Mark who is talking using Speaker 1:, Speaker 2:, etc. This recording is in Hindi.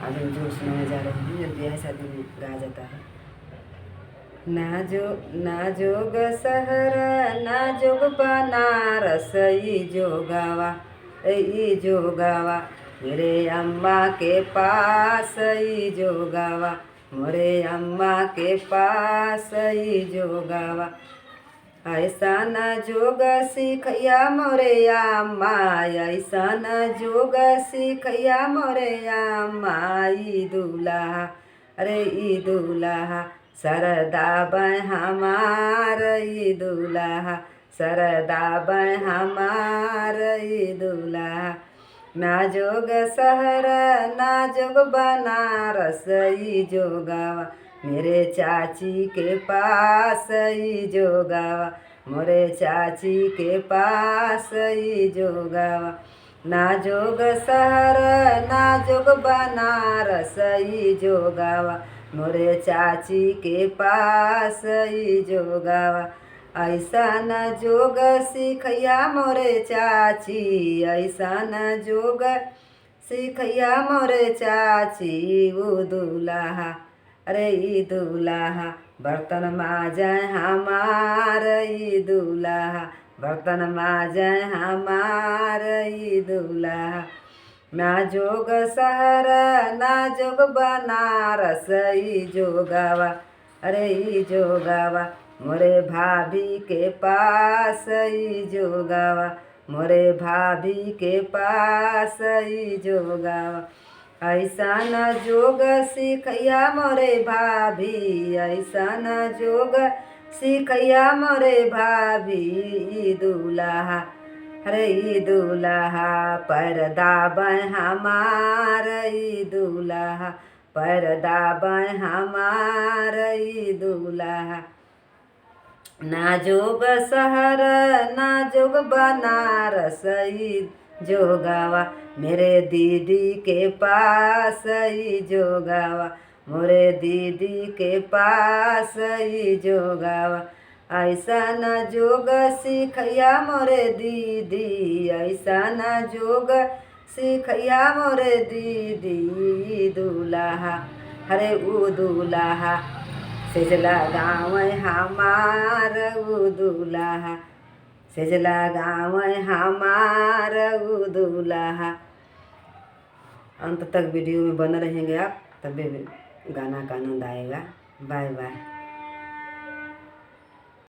Speaker 1: आज जो सुनाने जा रही हूँ, जब ब्याह शादी में गाया जाता है। ना जोग शहर ना जोग बनारस ई जो गावा मेरे अम्मा के पास ई जो गावा मोरे अम्मा के पास ई जो गावा ऐसा न जोग सिखैया मोरे अम्मा ऐसा न जोग सिखैया मोरे अम्मा ई दूल्हा अरे ई दूल्हा सरदा बै हमार ई दूल्हा सरदा बै हमार ई दूल्हा ना जोग शहर ना जोग बनारस ई जो गावा मेरे चाची के पास ई जो गावा मोरे चाची के पास ई जो गावा ना जोग शहर ना जोग बनारस ई जो गावा मोरे चाची के पास ई जो गावा ऐसा न जोग सिखैया मोरे चाची ऐसा न जोग सिखैया मोरे चाची वो दूल्हा अरे ई दूल्हा बर्तन माजे हमार ई दूल्हा बर्तन माजे हमार ई दूल्हा ना जोग शहर ना जोग बनारस ई जो गावा अरे ई जो गावा मोरे भाभी के पास ई जो गावा मोरे भाभी के पास ई जो गावा ऐसा न जोग सिखैया मोरे भाभी ऐसा न जोग सिखैया मोरे भाभी ई दूल्हा अरे ई दूल्हा पर्दा बै हमार ई दूल्हा पर्दा बै हमार ई दूल्हा ना जोग शहर ना जोग बनारस ई जो गावा मेरे दीदी के पास ई जो गावा मोरे दीदी के पास ई जो गावा ऐसा न जोग सिखैया मोरे दीदी ऐसा न जोग सिखैया मोरे दीदी दूल्हा अरे ऊ दूल्हा सेजला गाँव हमार ऊ दूल्हा सेजला गाँव हमार ऊ दूल्हा। अंत तक वीडियो में बने रहेंगे आप, तभी गाना का आनंद आएगा। Bye bye.